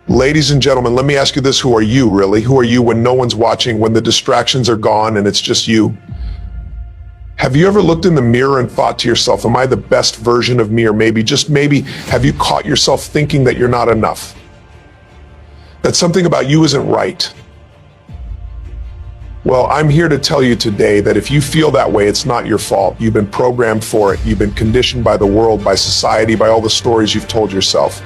Ladies and gentlemen, let me ask you this. Who are you, really? Who are you when no one's watching, when the distractions are gone and it's just you? Have you ever looked in the mirror and thought to yourself, am I the best version of me? Or maybe, just maybe, have you caught yourself thinking that you're not enough? That something about you isn't right? Well, I'm here to tell you today that if you feel that way, it's not your fault. You've been programmed for it. You've been conditioned by the world, by society, by all the stories you've told yourself.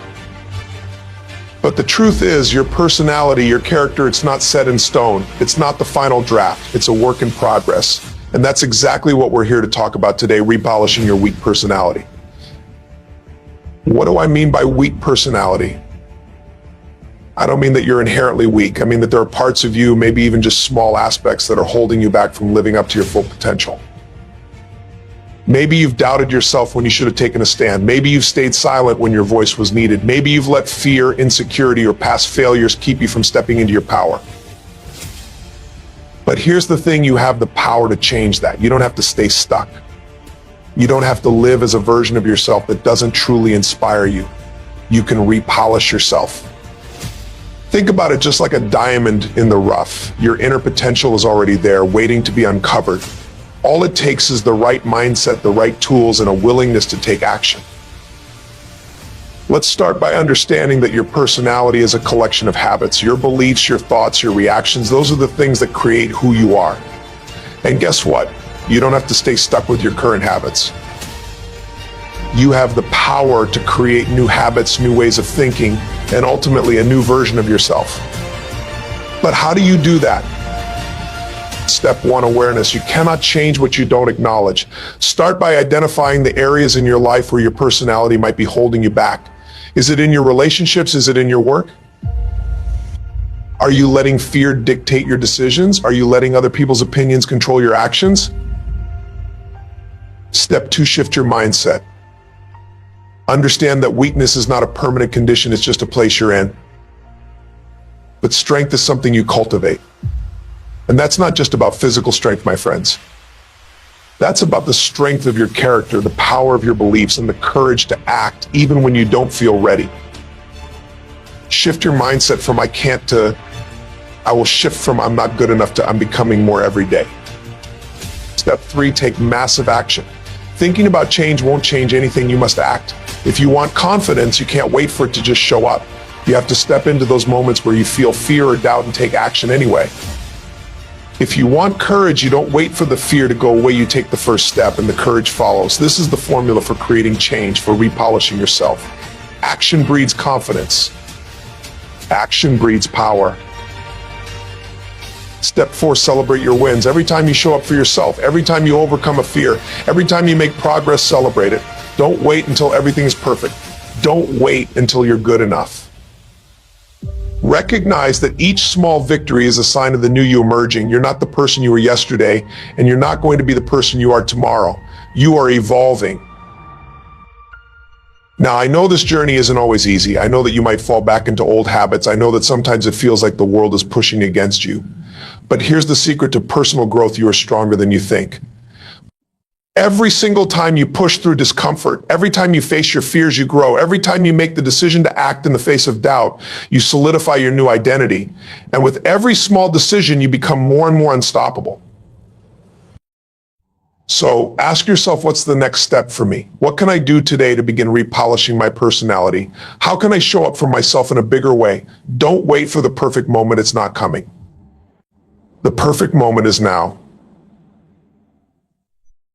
But the truth is, your personality, your character, it's not set in stone. It's not the final draft. It's a work in progress. And that's exactly what we're here to talk about today, repolishing your weak personality. What do I mean by weak personality? I don't mean that you're inherently weak. I mean that there are parts of you, maybe even just small aspects, that are holding you back from living up to your full potential. Maybe you've doubted yourself when you should have taken a stand. Maybe you've stayed silent when your voice was needed. Maybe you've let fear, insecurity, or past failures keep you from stepping into your power. But here's the thing, you have the power to change that. You don't have to stay stuck. You don't have to live as a version of yourself that doesn't truly inspire you. You can repolish yourself. Think about it just like a diamond in the rough. Your inner potential is already there, waiting to be uncovered. All it takes is the right mindset, the right tools, and a willingness to take action. Let's start by understanding that your personality is a collection of habits. Your beliefs, your thoughts, your reactions, those are the things that create who you are. And guess what? You don't have to stay stuck with your current habits. You have the power to create new habits, new ways of thinking, and ultimately a new version of yourself. But how do you do that? Step one, awareness. You cannot change what you don't acknowledge. Start by identifying the areas in your life where your personality might be holding you back. Is it in your relationships? Is it in your work? Are you letting fear dictate your decisions? Are you letting other people's opinions control your actions? Step two, shift your mindset. Understand that weakness is not a permanent condition, it's just a place you're in. But strength is something you cultivate. And that's not just about physical strength, my friends. That's about the strength of your character, the power of your beliefs, and the courage to act even when you don't feel ready. Shift your mindset from I can't to I will shift from I'm not good enough to I'm becoming more every day. Step three, take massive action. Thinking about change won't change anything, you must act. If you want confidence, you can't wait for it to just show up. You have to step into those moments where you feel fear or doubt and take action anyway. If you want courage, you don't wait for the fear to go away, you take the first step and the courage follows. This is the formula for creating change, for repolishing yourself. Action breeds confidence. Action breeds power. Step four, celebrate your wins. Every time you show up for yourself, every time you overcome a fear, every time you make progress, celebrate it. Don't wait until everything is perfect. Don't wait until you're good enough. Recognize that each small victory is a sign of the new you emerging. You're not the person you were yesterday, and you're not going to be the person you are tomorrow. You are evolving. Now, I know this journey isn't always easy. I know that you might fall back into old habits. I know that sometimes it feels like the world is pushing against you. But here's the secret to personal growth. You are stronger than you think. Every single time you push through discomfort, every time you face your fears, you grow. Every time you make the decision to act in the face of doubt, you solidify your new identity. And with every small decision, you become more and more unstoppable. So ask yourself, what's the next step for me? What can I do today to begin repolishing my personality? How can I show up for myself in a bigger way? Don't wait for the perfect moment. It's not coming. The perfect moment is now.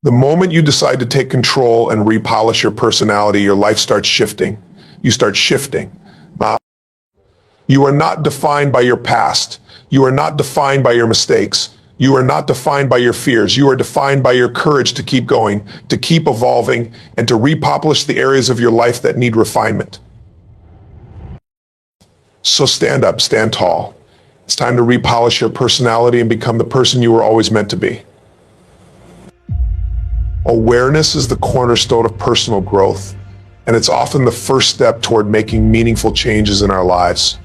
The moment you decide to take control and repolish your personality, your life starts shifting. You start shifting. You are not defined by your past. You are not defined by your mistakes. You are not defined by your fears. You are defined by your courage to keep going, to keep evolving, and to repolish the areas of your life that need refinement. So stand up, stand tall. It's time to repolish your personality and become the person you were always meant to be. Awareness is the cornerstone of personal growth, and it's often the first step toward making meaningful changes in our lives.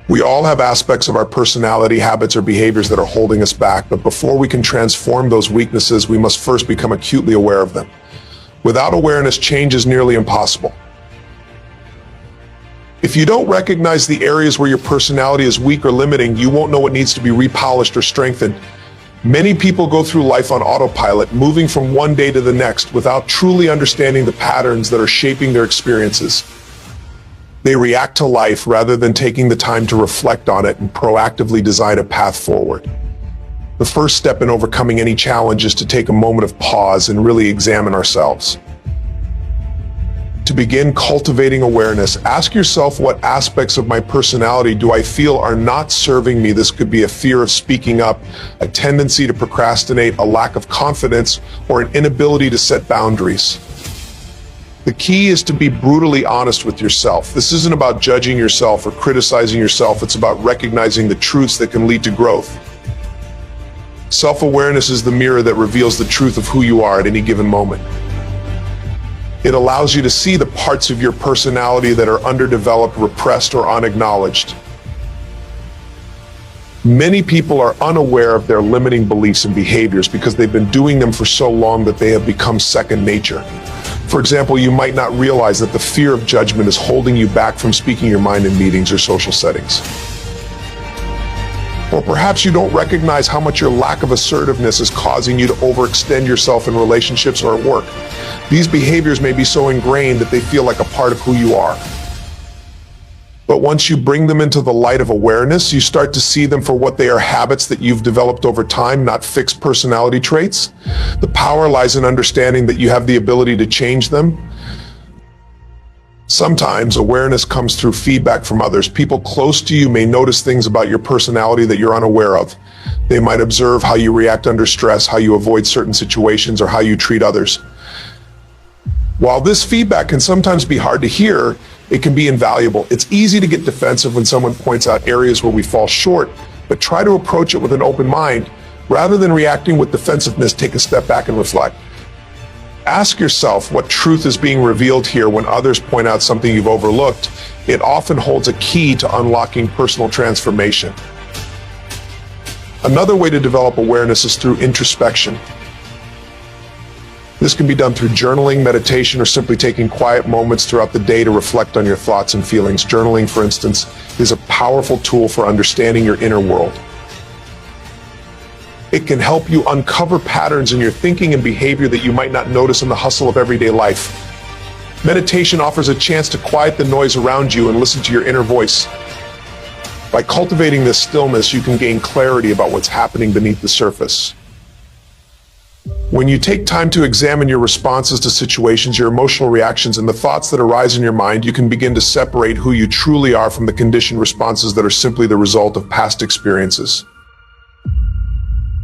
We all have aspects of our personality, habits, or behaviors that are holding us back, but before we can transform those weaknesses, we must first become acutely aware of them. Without awareness, change is nearly impossible. If you don't recognize the areas where your personality is weak or limiting, you won't know what needs to be repolished or strengthened. Many people go through life on autopilot, moving from one day to the next without truly understanding the patterns that are shaping their experiences. They react to life rather than taking the time to reflect on it and proactively design a path forward. The first step in overcoming any challenge is to take a moment of pause and really examine ourselves. To begin cultivating awareness, ask yourself, what aspects of my personality do I feel are not serving me? This could be a fear of speaking up, a tendency to procrastinate, a lack of confidence, or an inability to set boundaries. The key is to be brutally honest with yourself. This isn't about judging yourself or criticizing yourself. It's about recognizing the truths that can lead to growth. Self-awareness is the mirror that reveals the truth of who you are at any given moment. It allows you to see the parts of your personality that are underdeveloped, repressed, or unacknowledged. Many people are unaware of their limiting beliefs and behaviors because they've been doing them for so long that they have become second nature. For example, you might not realize that the fear of judgment is holding you back from speaking your mind in meetings or social settings. Or perhaps you don't recognize how much your lack of assertiveness is causing you to overextend yourself in relationships or at work. These behaviors may be so ingrained that they feel like a part of who you are. But once you bring them into the light of awareness, you start to see them for what they are: habits that you've developed over time, not fixed personality traits. The power lies in understanding that you have the ability to change them. Sometimes awareness comes through feedback from others. People close to you may notice things about your personality that you're unaware of. They might observe how you react under stress, how you avoid certain situations, or how you treat others. While this feedback can sometimes be hard to hear, it can be invaluable. It's easy to get defensive when someone points out areas where we fall short, but try to approach it with an open mind. Rather than reacting with defensiveness, take a step back and reflect. Ask yourself what truth is being revealed here when others point out something you've overlooked. It often holds a key to unlocking personal transformation. Another way to develop awareness is through introspection. This can be done through journaling, meditation, or simply taking quiet moments throughout the day to reflect on your thoughts and feelings. Journaling, for instance, is a powerful tool for understanding your inner world. It can help you uncover patterns in your thinking and behavior that you might not notice in the hustle of everyday life. Meditation offers a chance to quiet the noise around you and listen to your inner voice. By cultivating this stillness, you can gain clarity about what's happening beneath the surface. When you take time to examine your responses to situations, your emotional reactions, and the thoughts that arise in your mind, you can begin to separate who you truly are from the conditioned responses that are simply the result of past experiences.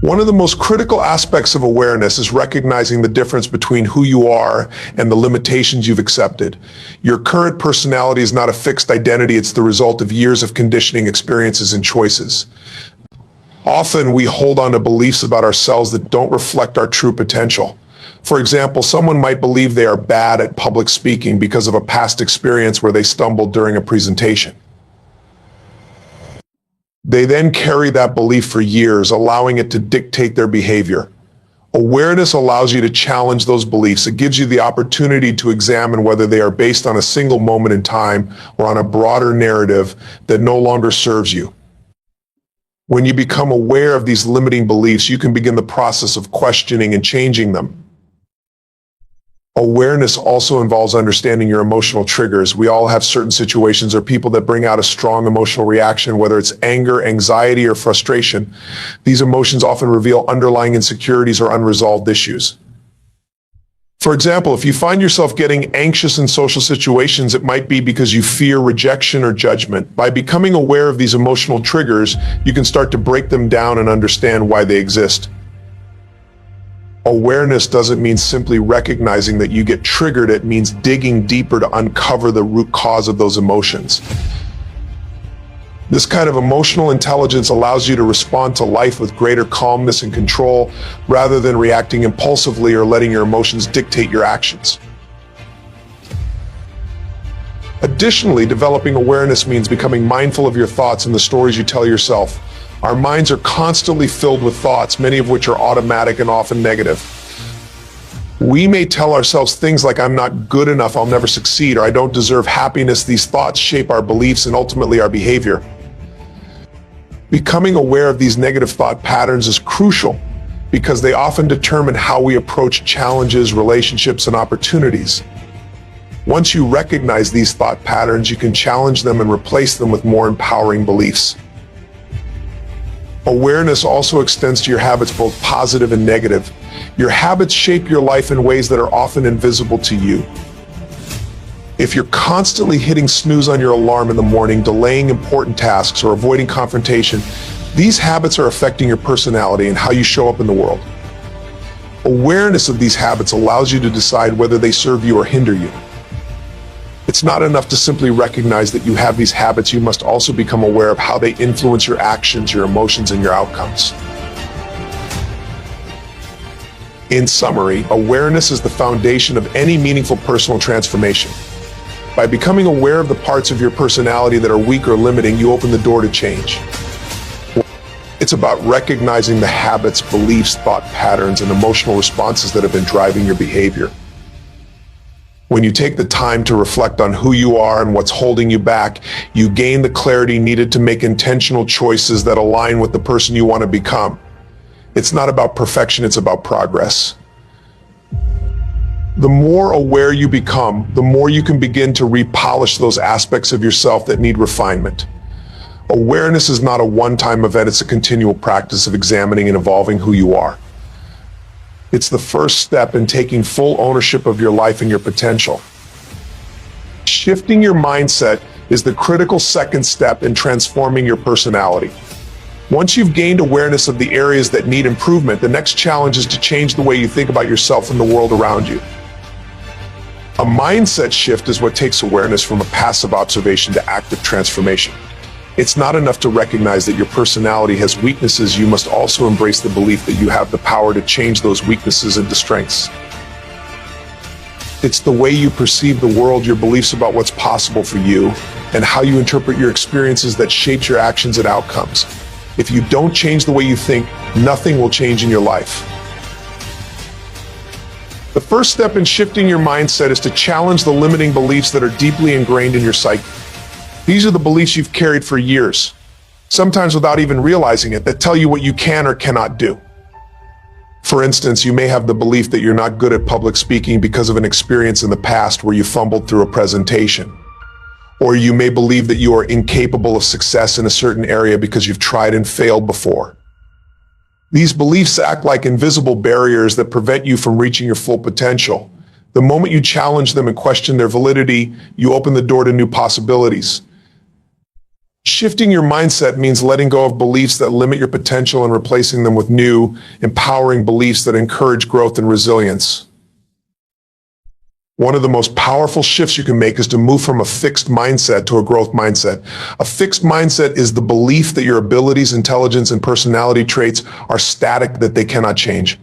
One of the most critical aspects of awareness is recognizing the difference between who you are and the limitations you've accepted. Your current personality is not a fixed identity, it's the result of years of conditioning, experiences, and choices. Often we hold on to beliefs about ourselves that don't reflect our true potential. For example, someone might believe they are bad at public speaking because of a past experience where they stumbled during a presentation. They then carry that belief for years, allowing it to dictate their behavior. Awareness allows you to challenge those beliefs. It gives you the opportunity to examine whether they are based on a single moment in time or on a broader narrative that no longer serves you. When you become aware of these limiting beliefs, you can begin the process of questioning and changing them. Awareness also involves understanding your emotional triggers. We all have certain situations or people that bring out a strong emotional reaction, whether it's anger, anxiety, or frustration. These emotions often reveal underlying insecurities or unresolved issues. For example, if you find yourself getting anxious in social situations, it might be because you fear rejection or judgment. By becoming aware of these emotional triggers, you can start to break them down and understand why they exist. Awareness doesn't mean simply recognizing that you get triggered. It means digging deeper to uncover the root cause of those emotions. This kind of emotional intelligence allows you to respond to life with greater calmness and control, rather than reacting impulsively or letting your emotions dictate your actions. Additionally, developing awareness means becoming mindful of your thoughts and the stories you tell yourself. Our minds are constantly filled with thoughts, many of which are automatic and often negative. We may tell ourselves things like, I'm not good enough, I'll never succeed, or I don't deserve happiness. These thoughts shape our beliefs and ultimately our behavior. Becoming aware of these negative thought patterns is crucial because they often determine how we approach challenges, relationships, and opportunities. Once you recognize these thought patterns, you can challenge them and replace them with more empowering beliefs. Awareness also extends to your habits, both positive and negative. Your habits shape your life in ways that are often invisible to you. If you're constantly hitting snooze on your alarm in the morning, delaying important tasks, or avoiding confrontation, these habits are affecting your personality and how you show up in the world. Awareness of these habits allows you to decide whether they serve you or hinder you. It's not enough to simply recognize that you have these habits. You must also become aware of how they influence your actions, your emotions, and your outcomes. In summary, awareness is the foundation of any meaningful personal transformation. By becoming aware of the parts of your personality that are weak or limiting, you open the door to change. It's about recognizing the habits, beliefs, thought patterns, and emotional responses that have been driving your behavior. When you take the time to reflect on who you are and what's holding you back, you gain the clarity needed to make intentional choices that align with the person you want to become. It's not about perfection, it's about progress. The more aware you become, the more you can begin to repolish those aspects of yourself that need refinement. Awareness is not a one-time event, it's a continual practice of examining and evolving who you are. It's the first step in taking full ownership of your life and your potential. Shifting your mindset is the critical second step in transforming your personality. Once you've gained awareness of the areas that need improvement, the next challenge is to change the way you think about yourself and the world around you. A mindset shift is what takes awareness from a passive observation to active transformation. It's not enough to recognize that your personality has weaknesses. You must also embrace the belief that you have the power to change those weaknesses into strengths. It's the way you perceive the world, your beliefs about what's possible for you, and how you interpret your experiences that shapes your actions and outcomes. If you don't change the way you think, nothing will change in your life. The first step in shifting your mindset is to challenge the limiting beliefs that are deeply ingrained in your psyche. These are the beliefs you've carried for years, sometimes without even realizing it, that tell you what you can or cannot do. For instance, you may have the belief that you're not good at public speaking because of an experience in the past where you fumbled through a presentation. Or you may believe that you are incapable of success in a certain area because you've tried and failed before. These beliefs act like invisible barriers that prevent you from reaching your full potential. The moment you challenge them and question their validity, you open the door to new possibilities. Shifting your mindset means letting go of beliefs that limit your potential and replacing them with new, empowering beliefs that encourage growth and resilience. One of the most powerful shifts you can make is to move from a fixed mindset to a growth mindset. A fixed mindset is the belief that your abilities, intelligence, and personality traits are static, that they cannot change.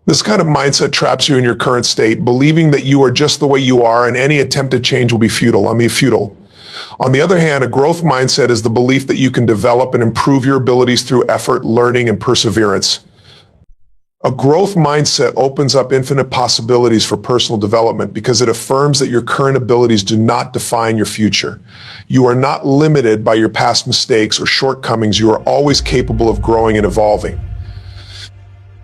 This kind of mindset traps you in your current state, believing that you are just the way you are and any attempt at change will be futile. On the other hand, a growth mindset is the belief that you can develop and improve your abilities through effort, learning, and perseverance. A growth mindset opens up infinite possibilities for personal development because it affirms that your current abilities do not define your future. You are not limited by your past mistakes or shortcomings. You are always capable of growing and evolving.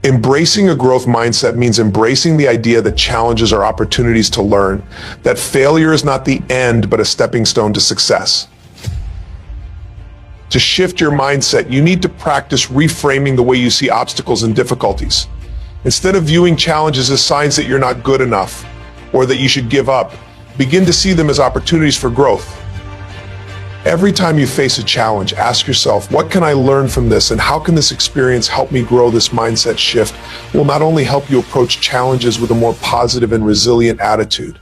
Embracing a growth mindset means embracing the idea that challenges are opportunities to learn, that failure is not the end but a stepping stone to success. To shift your mindset, you need to practice reframing the way you see obstacles and difficulties. Instead of viewing challenges as signs that you're not good enough or that you should give up, begin to see them as opportunities for growth. Every time you face a challenge, ask yourself, what can I learn from this and how can this experience help me grow? This mindset shift will not only help you approach challenges with a more positive and resilient attitude,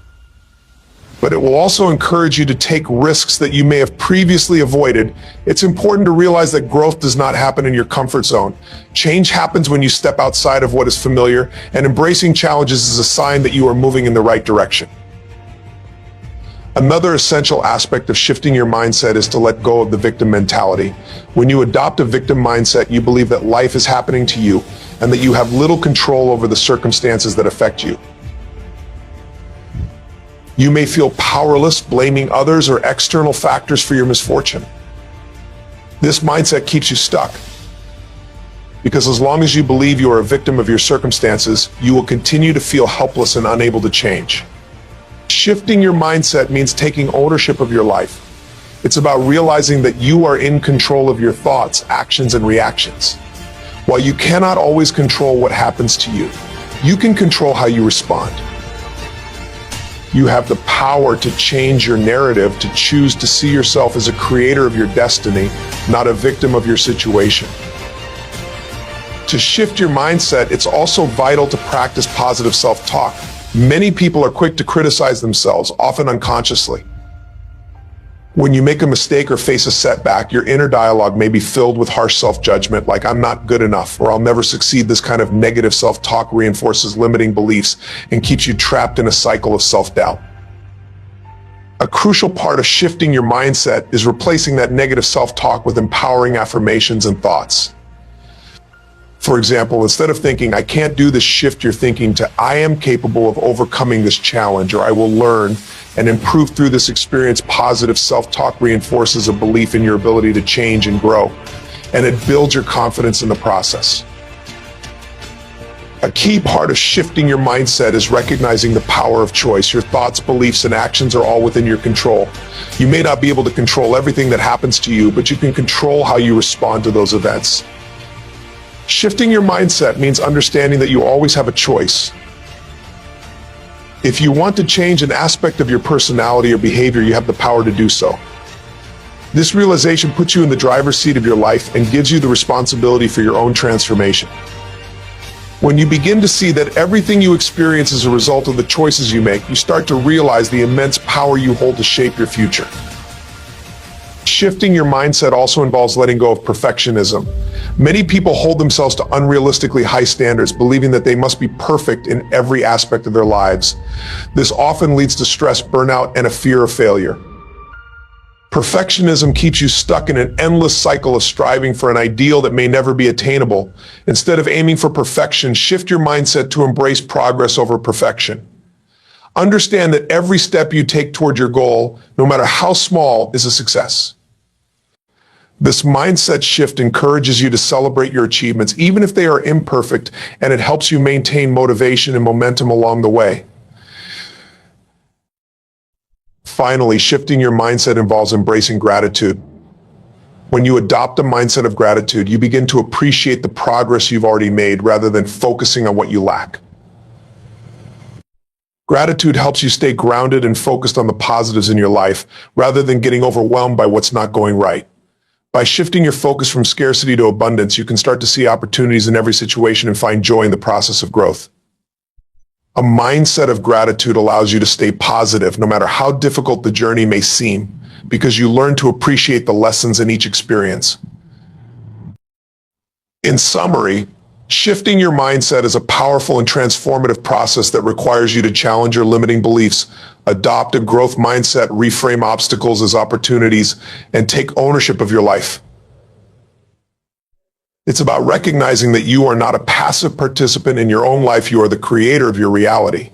but it will also encourage you to take risks that you may have previously avoided. It's important to realize that growth does not happen in your comfort zone. Change happens when you step outside of what is familiar, and embracing challenges is a sign that you are moving in the right direction. Another essential aspect of shifting your mindset is to let go of the victim mentality. When you adopt a victim mindset, you believe that life is happening to you, and that you have little control over the circumstances that affect you. You may feel powerless, blaming others or external factors for your misfortune. This mindset keeps you stuck, because as long as you believe you are a victim of your circumstances, you will continue to feel helpless and unable to change. Shifting your mindset means taking ownership of your life. It's about realizing that you are in control of your thoughts, actions, and reactions. While you cannot always control what happens to you, you can control how you respond. You have the power to change your narrative, to choose to see yourself as a creator of your destiny, not a victim of your situation. To shift your mindset, it's also vital to practice positive self-talk. Many people are quick to criticize themselves, often unconsciously. When you make a mistake or face a setback, your inner dialogue may be filled with harsh self-judgment, like "I'm not good enough" or "I'll never succeed." This kind of negative self-talk reinforces limiting beliefs and keeps you trapped in a cycle of self-doubt. A crucial part of shifting your mindset is replacing that negative self-talk with empowering affirmations and thoughts. For example, instead of thinking, "I can't do this," shift your thinking to, "I am capable of overcoming this challenge," or "I will learn and improve through this experience." Positive self-talk reinforces a belief in your ability to change and grow, and it builds your confidence in the process. A key part of shifting your mindset is recognizing the power of choice. Your thoughts, beliefs, and actions are all within your control. You may not be able to control everything that happens to you, but you can control how you respond to those events. Shifting your mindset means understanding that you always have a choice. If you want to change an aspect of your personality or behavior, you have the power to do so. This realization puts you in the driver's seat of your life and gives you the responsibility for your own transformation. When you begin to see that everything you experience is a result of the choices you make, you start to realize the immense power you hold to shape your future. Shifting your mindset also involves letting go of perfectionism. Many people hold themselves to unrealistically high standards, believing that they must be perfect in every aspect of their lives. This often leads to stress, burnout, and a fear of failure. Perfectionism keeps you stuck in an endless cycle of striving for an ideal that may never be attainable. Instead of aiming for perfection, shift your mindset to embrace progress over perfection. Understand that every step you take toward your goal, no matter how small, is a success. This mindset shift encourages you to celebrate your achievements, even if they are imperfect, and it helps you maintain motivation and momentum along the way. Finally, shifting your mindset involves embracing gratitude. When you adopt a mindset of gratitude, you begin to appreciate the progress you've already made rather than focusing on what you lack. Gratitude helps you stay grounded and focused on the positives in your life rather than getting overwhelmed by what's not going right. By shifting your focus from scarcity to abundance, you can start to see opportunities in every situation and find joy in the process of growth. A mindset of gratitude allows you to stay positive no matter how difficult the journey may seem, because you learn to appreciate the lessons in each experience. In summary, shifting your mindset is a powerful and transformative process that requires you to challenge your limiting beliefs, adopt a growth mindset, reframe obstacles as opportunities, and take ownership of your life. It's about recognizing that you are not a passive participant in your own life. You are the creator of your reality.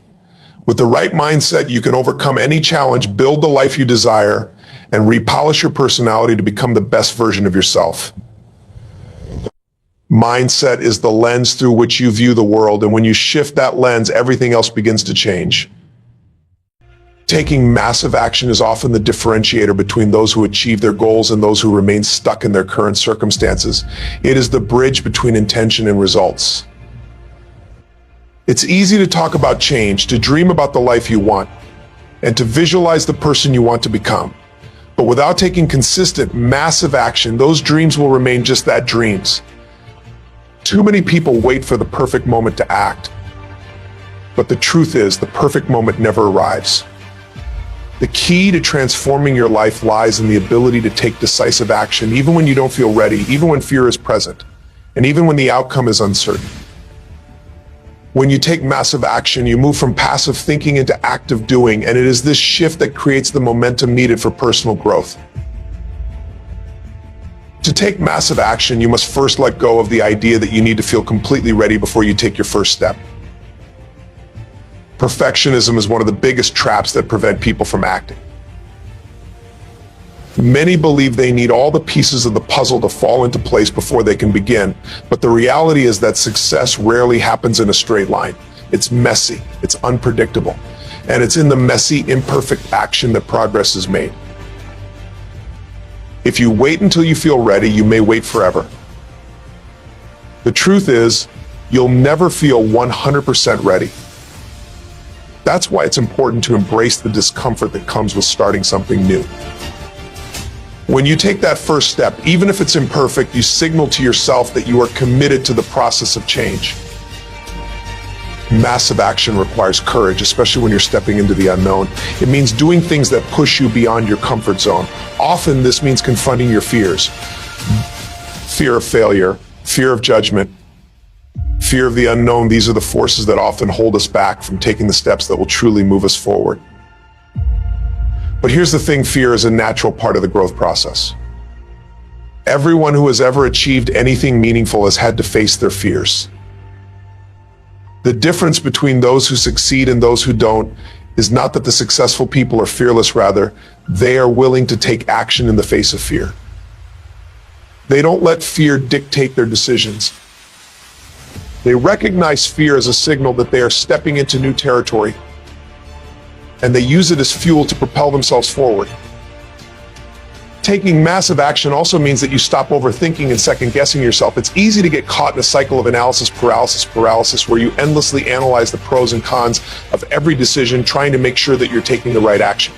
With the right mindset, you can overcome any challenge, build the life you desire, and repolish your personality to become the best version of yourself. Mindset is the lens through which you view the world, and when you shift that lens, everything else begins to change. Taking massive action is often the differentiator between those who achieve their goals and those who remain stuck in their current circumstances. It is the bridge between intention and results. It's easy to talk about change, to dream about the life you want, and to visualize the person you want to become. But without taking consistent, massive action, those dreams will remain just that, dreams. Too many people wait for the perfect moment to act. But the truth is, the perfect moment never arrives. The key to transforming your life lies in the ability to take decisive action, even when you don't feel ready, even when fear is present, and even when the outcome is uncertain. When you take massive action, you move from passive thinking into active doing, and it is this shift that creates the momentum needed for personal growth. To take massive action, you must first let go of the idea that you need to feel completely ready before you take your first step. Perfectionism is one of the biggest traps that prevent people from acting. Many believe they need all the pieces of the puzzle to fall into place before they can begin, but the reality is that success rarely happens in a straight line. It's messy, it's unpredictable, and it's in the messy, imperfect action that progress is made. If you wait until you feel ready, you may wait forever. The truth is, you'll never feel 100% ready. That's why it's important to embrace the discomfort that comes with starting something new. When you take that first step, even if it's imperfect, you signal to yourself that you are committed to the process of change. Massive action requires courage, especially when you're stepping into the unknown. It means doing things that push you beyond your comfort zone. Often this means confronting your fears. Fear of failure, fear of judgment, fear of the unknown. These are the forces that often hold us back from taking the steps that will truly move us forward. But here's the thing, fear is a natural part of the growth process. Everyone who has ever achieved anything meaningful has had to face their fears. The difference between those who succeed and those who don't is not that the successful people are fearless, rather, they are willing to take action in the face of fear. They don't let fear dictate their decisions. They recognize fear as a signal that they are stepping into new territory, and they use it as fuel to propel themselves forward. Taking massive action also means that you stop overthinking and second-guessing yourself. It's easy to get caught in a cycle of analysis paralysis, where you endlessly analyze the pros and cons of every decision, trying to make sure that you're taking the right action.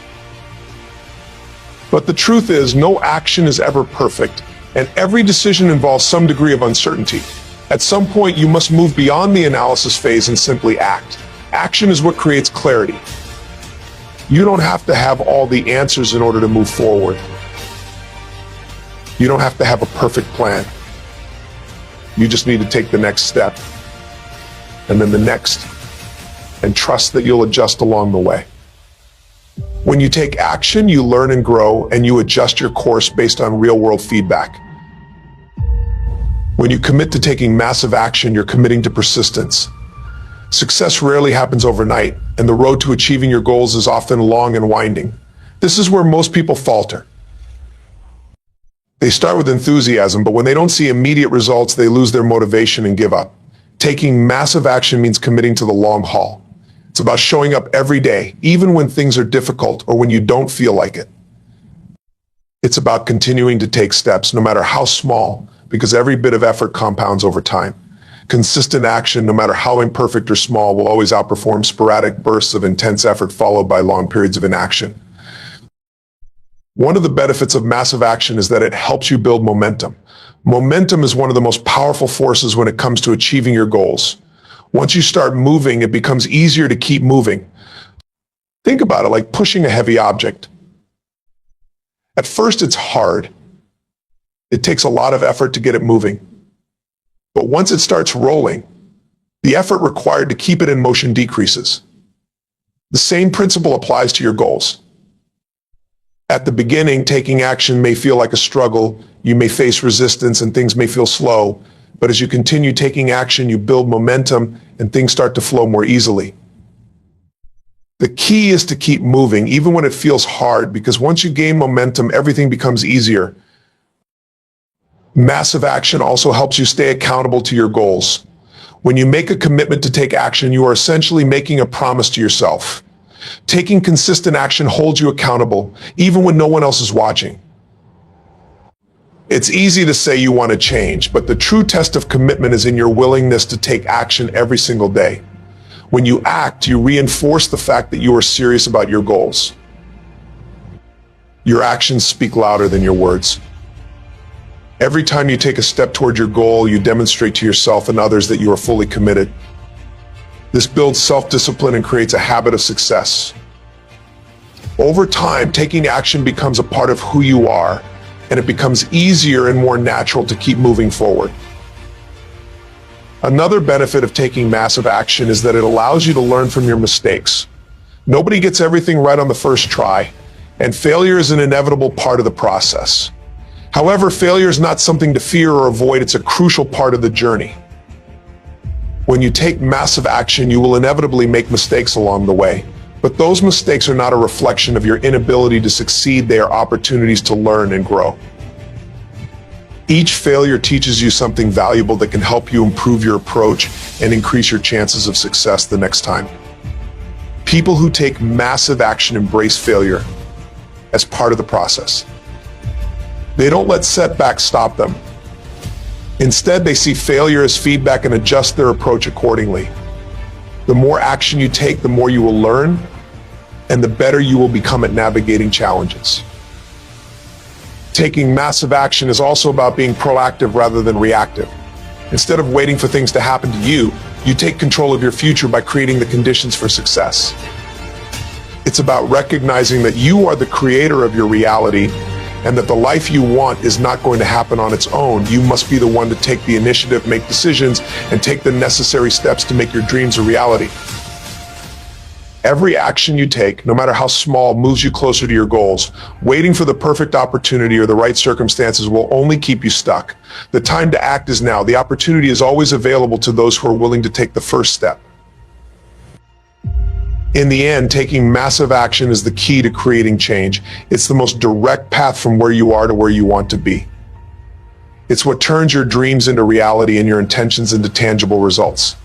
But the truth is, no action is ever perfect, and every decision involves some degree of uncertainty. At some point, you must move beyond the analysis phase and simply act. Action is what creates clarity. You don't have to have all the answers in order to move forward. You don't have to have a perfect plan. You just need to take the next step, and then the next, and trust that you'll adjust along the way. When you take action, you learn and grow, and you adjust your course based on real-world feedback. When you commit to taking massive action, you're committing to persistence. Success rarely happens overnight, and the road to achieving your goals is often long and winding. This is where most people falter. They start with enthusiasm, but when they don't see immediate results, they lose their motivation and give up. Taking massive action means committing to the long haul. It's about showing up every day, even when things are difficult or when you don't feel like it. It's about continuing to take steps, no matter how small, because every bit of effort compounds over time. Consistent action, no matter how imperfect or small, will always outperform sporadic bursts of intense effort followed by long periods of inaction. One of the benefits of massive action is that it helps you build momentum. Momentum is one of the most powerful forces when it comes to achieving your goals. Once you start moving, it becomes easier to keep moving. Think about it like pushing a heavy object. At first, it's hard. It takes a lot of effort to get it moving. But once it starts rolling, the effort required to keep it in motion decreases. The same principle applies to your goals. At the beginning, taking action may feel like a struggle. You may face resistance and things may feel slow. But as you continue taking action, you build momentum and things start to flow more easily. The key is to keep moving, even when it feels hard, because once you gain momentum, everything becomes easier. Massive action also helps you stay accountable to your goals. When you make a commitment to take action, you are essentially making a promise to yourself. Taking consistent action holds you accountable, even when no one else is watching. It's easy to say you want to change, but the true test of commitment is in your willingness to take action every single day. When you act, you reinforce the fact that you are serious about your goals. Your actions speak louder than your words. Every time you take a step toward your goal, you demonstrate to yourself and others that you are fully committed. This builds self-discipline and creates a habit of success. Over time, taking action becomes a part of who you are, and it becomes easier and more natural to keep moving forward. Another benefit of taking massive action is that it allows you to learn from your mistakes. Nobody gets everything right on the first try, and failure is an inevitable part of the process. However, failure is not something to fear or avoid, it's a crucial part of the journey. When you take massive action, you will inevitably make mistakes along the way. But those mistakes are not a reflection of your inability to succeed, they are opportunities to learn and grow. Each failure teaches you something valuable that can help you improve your approach and increase your chances of success the next time. People who take massive action embrace failure as part of the process. They don't let setbacks stop them. Instead, they see failure as feedback and adjust their approach accordingly. The more action you take, the more you will learn, and the better you will become at navigating challenges. Taking massive action is also about being proactive rather than reactive. Instead of waiting for things to happen to you, you take control of your future by creating the conditions for success. It's about recognizing that you are the creator of your reality and that the life you want is not going to happen on its own. You must be the one to take the initiative, make decisions, and take the necessary steps to make your dreams a reality. Every action you take, no matter how small, moves you closer to your goals. Waiting for the perfect opportunity or the right circumstances will only keep you stuck. The time to act is now. The opportunity is always available to those who are willing to take the first step. In the end, taking massive action is the key to creating change. It's the most direct path from where you are to where you want to be. It's what turns your dreams into reality and your intentions into tangible results.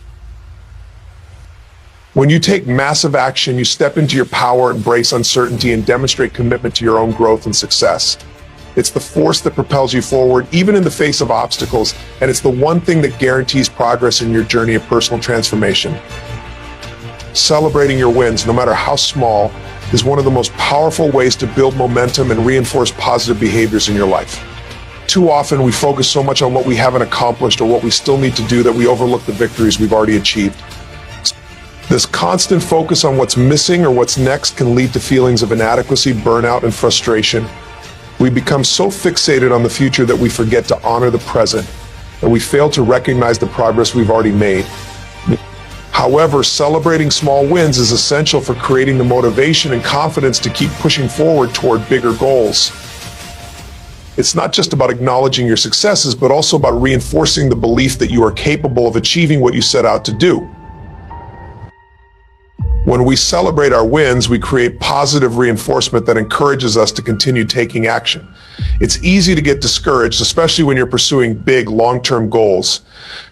When you take massive action, you step into your power, embrace uncertainty, and demonstrate commitment to your own growth and success. It's the force that propels you forward, even in the face of obstacles, and it's the one thing that guarantees progress in your journey of personal transformation. Celebrating your wins, no matter how small, is one of the most powerful ways to build momentum and reinforce positive behaviors in your life. Too often, we focus so much on what we haven't accomplished or what we still need to do that we overlook the victories we've already achieved. This constant focus on what's missing or what's next can lead to feelings of inadequacy, burnout, and frustration. We become so fixated on the future that we forget to honor the present, and we fail to recognize the progress we've already made. However, celebrating small wins is essential for creating the motivation and confidence to keep pushing forward toward bigger goals. It's not just about acknowledging your successes, but also about reinforcing the belief that you are capable of achieving what you set out to do. When we celebrate our wins, we create positive reinforcement that encourages us to continue taking action. It's easy to get discouraged, especially when you're pursuing big, long-term goals.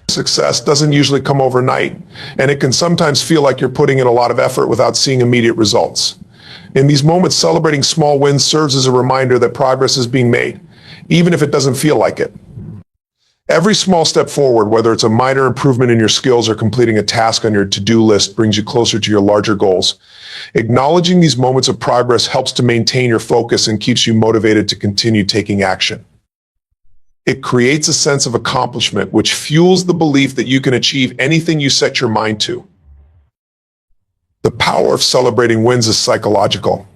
Success doesn't usually come overnight, and it can sometimes feel like you're putting in a lot of effort without seeing immediate results. In these moments, celebrating small wins serves as a reminder that progress is being made, even if it doesn't feel like it. Every small step forward, whether it's a minor improvement in your skills or completing a task on your to-do list, brings you closer to your larger goals. Acknowledging these moments of progress helps to maintain your focus and keeps you motivated to continue taking action. It creates a sense of accomplishment, which fuels the belief that you can achieve anything you set your mind to. The power of celebrating wins is psychological.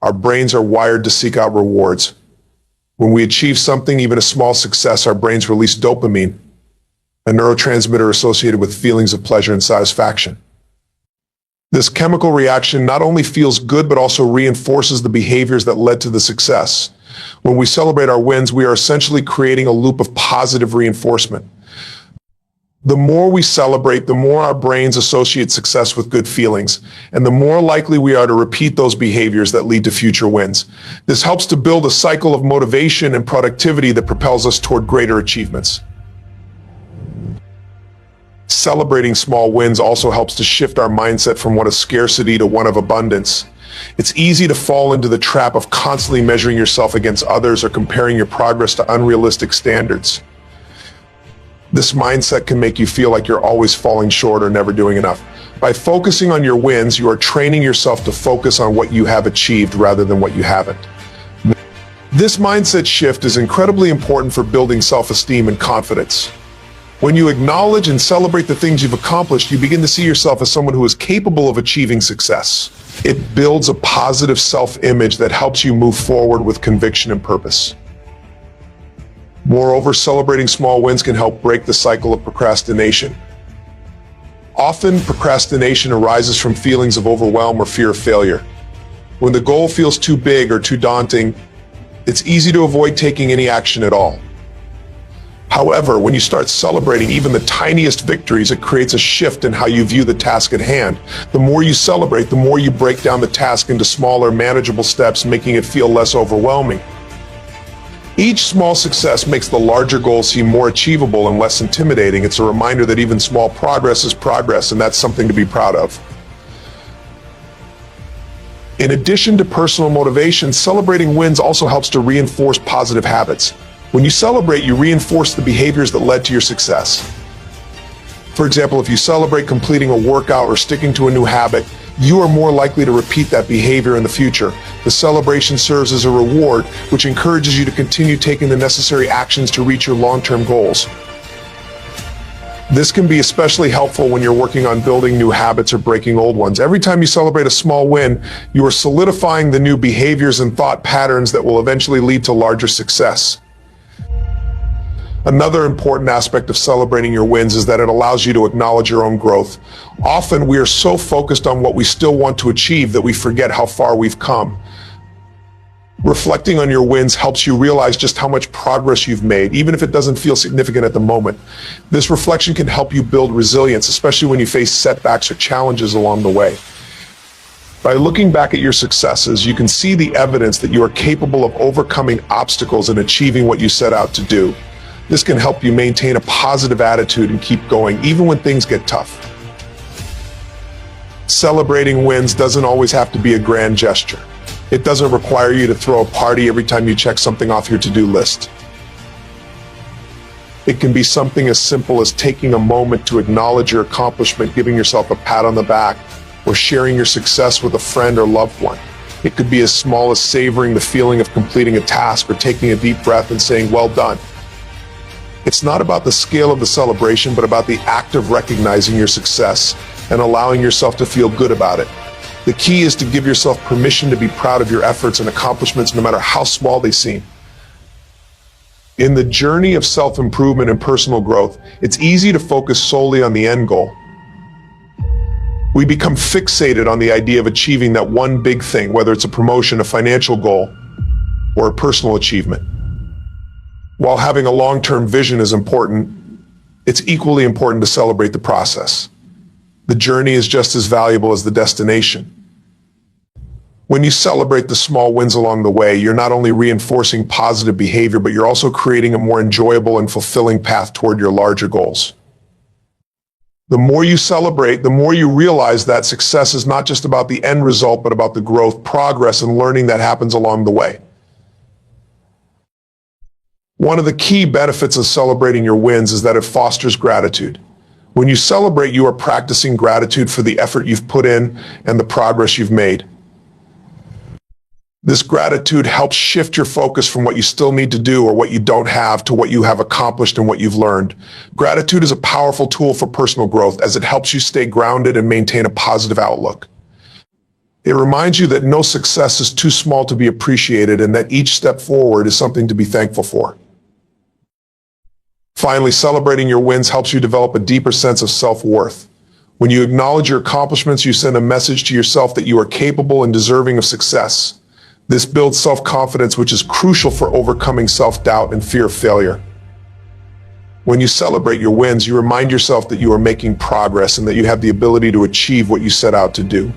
Our brains are wired to seek out rewards. When we achieve something, even a small success, our brains release dopamine, a neurotransmitter associated with feelings of pleasure and satisfaction. This chemical reaction not only feels good, but also reinforces the behaviors that led to the success. When we celebrate our wins, we are essentially creating a loop of positive reinforcement. The more we celebrate, the more our brains associate success with good feelings, and the more likely we are to repeat those behaviors that lead to future wins. This helps to build a cycle of motivation and productivity that propels us toward greater achievements. Celebrating small wins also helps to shift our mindset from one of scarcity to one of abundance. It's easy to fall into the trap of constantly measuring yourself against others or comparing your progress to unrealistic standards. This mindset can make you feel like you're always falling short or never doing enough. By focusing on your wins, you are training yourself to focus on what you have achieved rather than what you haven't. This mindset shift is incredibly important for building self-esteem and confidence. When you acknowledge and celebrate the things you've accomplished, you begin to see yourself as someone who is capable of achieving success. It builds a positive self-image that helps you move forward with conviction and purpose. Moreover, celebrating small wins can help break the cycle of procrastination. Often, procrastination arises from feelings of overwhelm or fear of failure. When the goal feels too big or too daunting, It's easy to avoid taking any action at all. However, when you start celebrating even the tiniest victories, it creates a shift in how you view the task at hand. The more you celebrate, the more you break down the task into smaller, manageable steps, making it feel less overwhelming. Each small success makes the larger goal seem more achievable and less intimidating. It's a reminder that even small progress is progress, and that's something to be proud of. In addition to personal motivation, celebrating wins also helps to reinforce positive habits. When you celebrate, you reinforce the behaviors that led to your success. For example, if you celebrate completing a workout or sticking to a new habit, you are more likely to repeat that behavior in the future. The celebration serves as a reward, which encourages you to continue taking the necessary actions to reach your long-term goals. This can be especially helpful when you're working on building new habits or breaking old ones. Every time you celebrate a small win, you are solidifying the new behaviors and thought patterns that will eventually lead to larger success. Another important aspect of celebrating your wins is that it allows you to acknowledge your own growth. Often we are so focused on what we still want to achieve that we forget how far we've come. Reflecting on your wins helps you realize just how much progress you've made, even if it doesn't feel significant at the moment. This reflection can help you build resilience, especially when you face setbacks or challenges along the way. By looking back at your successes, you can see the evidence that you are capable of overcoming obstacles and achieving what you set out to do. This can help you maintain a positive attitude and keep going, even when things get tough. Celebrating wins doesn't always have to be a grand gesture. It doesn't require you to throw a party every time you check something off your to-do list. It can be something as simple as taking a moment to acknowledge your accomplishment, giving yourself a pat on the back, or sharing your success with a friend or loved one. It could be as small as savoring the feeling of completing a task or taking a deep breath and saying, "Well done." It's not about the scale of the celebration, but about the act of recognizing your success and allowing yourself to feel good about it. The key is to give yourself permission to be proud of your efforts and accomplishments, no matter how small they seem. In the journey of self-improvement and personal growth, it's easy to focus solely on the end goal. We become fixated on the idea of achieving that one big thing, whether it's a promotion, a financial goal, or a personal achievement. While having a long-term vision is important, it's equally important to celebrate the process. The journey is just as valuable as the destination. When you celebrate the small wins along the way, you're not only reinforcing positive behavior, but you're also creating a more enjoyable and fulfilling path toward your larger goals. The more you celebrate, the more you realize that success is not just about the end result, but about the growth, progress, and learning that happens along the way. One of the key benefits of celebrating your wins is that it fosters gratitude. When you celebrate, you are practicing gratitude for the effort you've put in and the progress you've made. This gratitude helps shift your focus from what you still need to do or what you don't have to what you have accomplished and what you've learned. Gratitude is a powerful tool for personal growth as it helps you stay grounded and maintain a positive outlook. It reminds you that no success is too small to be appreciated and that each step forward is something to be thankful for. Finally, celebrating your wins helps you develop a deeper sense of self-worth. When you acknowledge your accomplishments, you send a message to yourself that you are capable and deserving of success. This builds self-confidence, which is crucial for overcoming self-doubt and fear of failure. When you celebrate your wins, you remind yourself that you are making progress and that you have the ability to achieve what you set out to do.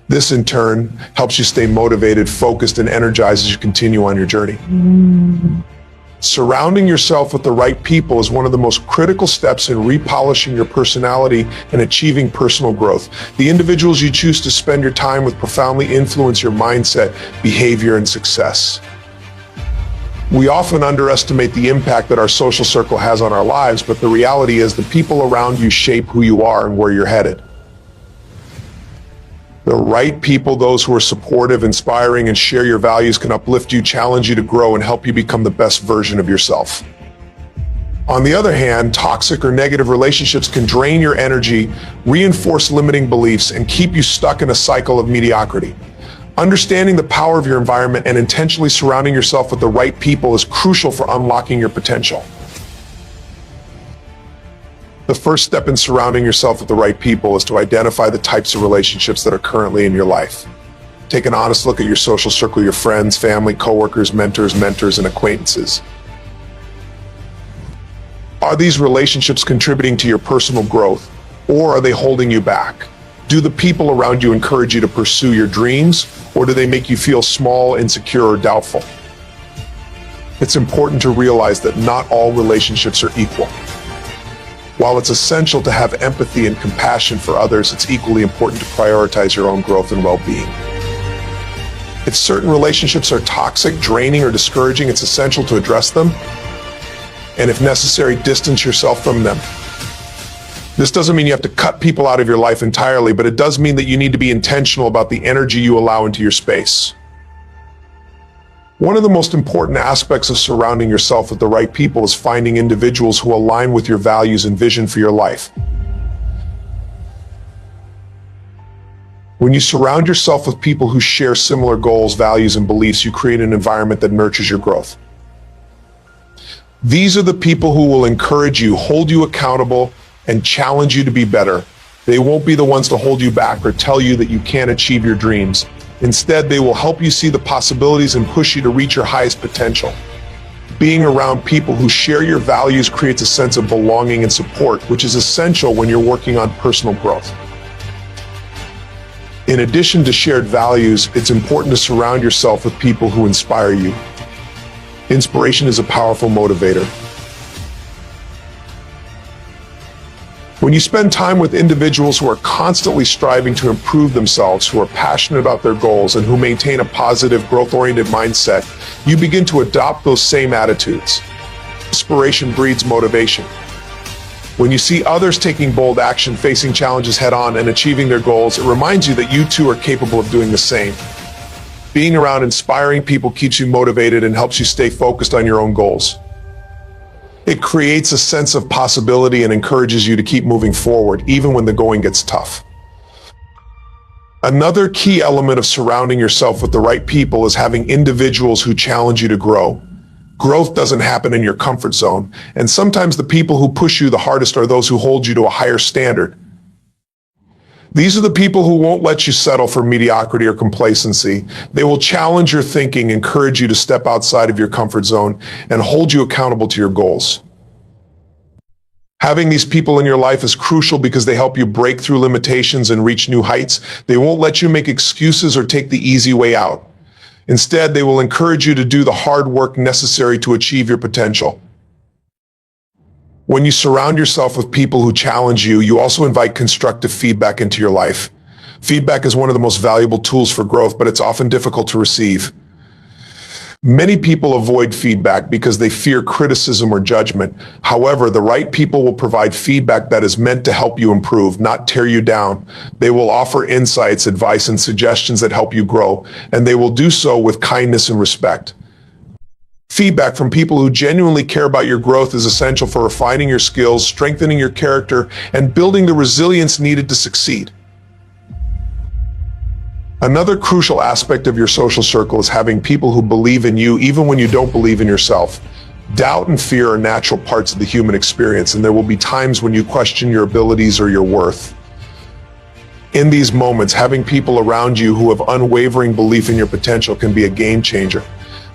This, in turn, helps you stay motivated, focused, and energized as you continue on your journey. Surrounding yourself with the right people is one of the most critical steps in repolishing your personality and achieving personal growth. The individuals you choose to spend your time with profoundly influence your mindset, behavior, and success. We often underestimate the impact that our social circle has on our lives, but the reality is the people around you shape who you are and where you're headed. The right people, those who are supportive, inspiring, and share your values, can uplift you, challenge you to grow, and help you become the best version of yourself. On the other hand, toxic or negative relationships can drain your energy, reinforce limiting beliefs, and keep you stuck in a cycle of mediocrity. Understanding the power of your environment and intentionally surrounding yourself with the right people is crucial for unlocking your potential. The first step in surrounding yourself with the right people is to identify the types of relationships that are currently in your life. Take an honest look at your social circle, your friends, family, coworkers, mentors, and acquaintances. Are these relationships contributing to your personal growth, or are they holding you back? Do the people around you encourage you to pursue your dreams, or do they make you feel small, insecure, or doubtful? It's important to realize that not all relationships are equal. While it's essential to have empathy and compassion for others, it's equally important to prioritize your own growth and well-being. If certain relationships are toxic, draining, or discouraging, it's essential to address them, and if necessary, distance yourself from them. This doesn't mean you have to cut people out of your life entirely, but it does mean that you need to be intentional about the energy you allow into your space. One of the most important aspects of surrounding yourself with the right people is finding individuals who align with your values and vision for your life. When you surround yourself with people who share similar goals, values, and beliefs, you create an environment that nurtures your growth. These are the people who will encourage you, hold you accountable, and challenge you to be better. They won't be the ones to hold you back or tell you that you can't achieve your dreams. Instead, they will help you see the possibilities and push you to reach your highest potential. Being around people who share your values creates a sense of belonging and support, which is essential when you're working on personal growth. In addition to shared values, it's important to surround yourself with people who inspire you. Inspiration is a powerful motivator. When you spend time with individuals who are constantly striving to improve themselves, who are passionate about their goals, and who maintain a positive, growth-oriented mindset, you begin to adopt those same attitudes. Inspiration breeds motivation. When you see others taking bold action, facing challenges head-on, and achieving their goals, it reminds you that you too are capable of doing the same. Being around inspiring people keeps you motivated and helps you stay focused on your own goals. It creates a sense of possibility and encourages you to keep moving forward, even when the going gets tough. Another key element of surrounding yourself with the right people is having individuals who challenge you to grow. Growth doesn't happen in your comfort zone, and sometimes the people who push you the hardest are those who hold you to a higher standard. These are the people who won't let you settle for mediocrity or complacency. They will challenge your thinking, encourage you to step outside of your comfort zone, and hold you accountable to your goals. Having these people in your life is crucial because they help you break through limitations and reach new heights. They won't let you make excuses or take the easy way out. Instead, they will encourage you to do the hard work necessary to achieve your potential. When you surround yourself with people who challenge you, you also invite constructive feedback into your life. Feedback is one of the most valuable tools for growth, but it's often difficult to receive. Many people avoid feedback because they fear criticism or judgment. However, the right people will provide feedback that is meant to help you improve, not tear you down. They will offer insights, advice, and suggestions that help you grow, and they will do so with kindness and respect. Feedback from people who genuinely care about your growth is essential for refining your skills, strengthening your character, and building the resilience needed to succeed. Another crucial aspect of your social circle is having people who believe in you even when you don't believe in yourself. Doubt and fear are natural parts of the human experience, and there will be times when you question your abilities or your worth. In these moments, having people around you who have unwavering belief in your potential can be a game changer.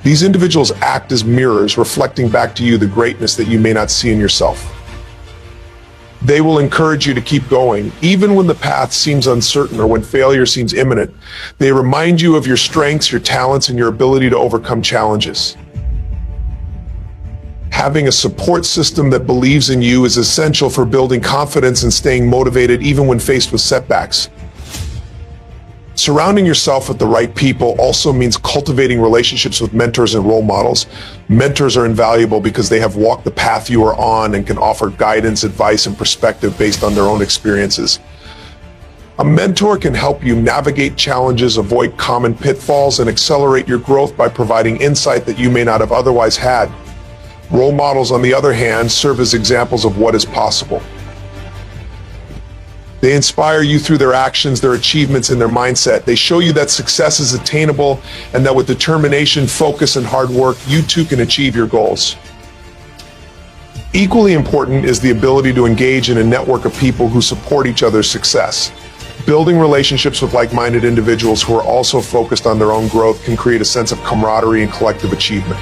These individuals act as mirrors, reflecting back to you the greatness that you may not see in yourself. They will encourage you to keep going, even when the path seems uncertain or when failure seems imminent. They remind you of your strengths, your talents, and your ability to overcome challenges. Having a support system that believes in you is essential for building confidence and staying motivated even when faced with setbacks. Surrounding yourself with the right people also means cultivating relationships with mentors and role models. Mentors are invaluable because they have walked the path you are on and can offer guidance, advice, and perspective based on their own experiences. A mentor can help you navigate challenges, avoid common pitfalls, and accelerate your growth by providing insight that you may not have otherwise had. Role models, on the other hand, serve as examples of what is possible. They inspire you through their actions, their achievements, and their mindset. They show you that success is attainable and that with determination, focus, and hard work, you too can achieve your goals. Equally important is the ability to engage in a network of people who support each other's success. Building relationships with like-minded individuals who are also focused on their own growth can create a sense of camaraderie and collective achievement.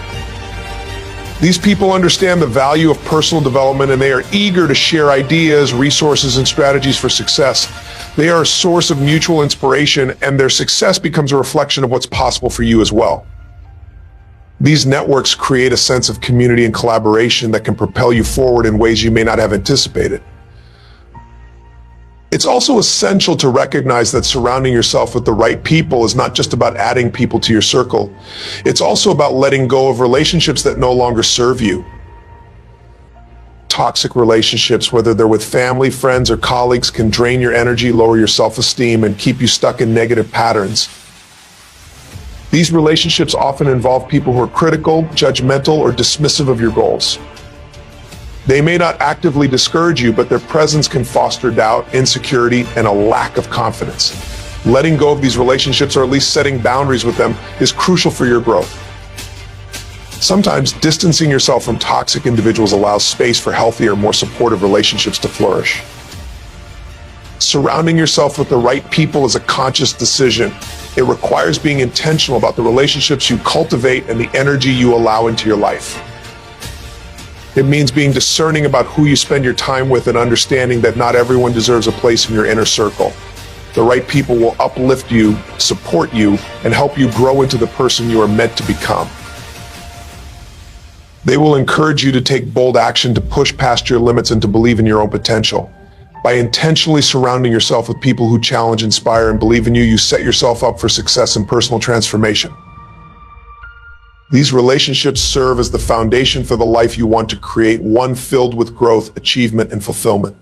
These people understand the value of personal development, and they are eager to share ideas, resources, and strategies for success. They are a source of mutual inspiration, and their success becomes a reflection of what's possible for you as well. These networks create a sense of community and collaboration that can propel you forward in ways you may not have anticipated. It's also essential to recognize that surrounding yourself with the right people is not just about adding people to your circle. It's also about letting go of relationships that no longer serve you. Toxic relationships, whether they're with family, friends, or colleagues, can drain your energy, lower your self-esteem, and keep you stuck in negative patterns. These relationships often involve people who are critical, judgmental, or dismissive of your goals. They may not actively discourage you, but their presence can foster doubt, insecurity, and a lack of confidence. Letting go of these relationships, or at least setting boundaries with them, is crucial for your growth. Sometimes distancing yourself from toxic individuals allows space for healthier, more supportive relationships to flourish. Surrounding yourself with the right people is a conscious decision. It requires being intentional about the relationships you cultivate and the energy you allow into your life. It means being discerning about who you spend your time with and understanding that not everyone deserves a place in your inner circle. The right people will uplift you, support you, and help you grow into the person you are meant to become. They will encourage you to take bold action, to push past your limits, and to believe in your own potential. By intentionally surrounding yourself with people who challenge, inspire, and believe in you, you set yourself up for success and personal transformation. These relationships serve as the foundation for the life you want to create, one filled with growth, achievement, and fulfillment.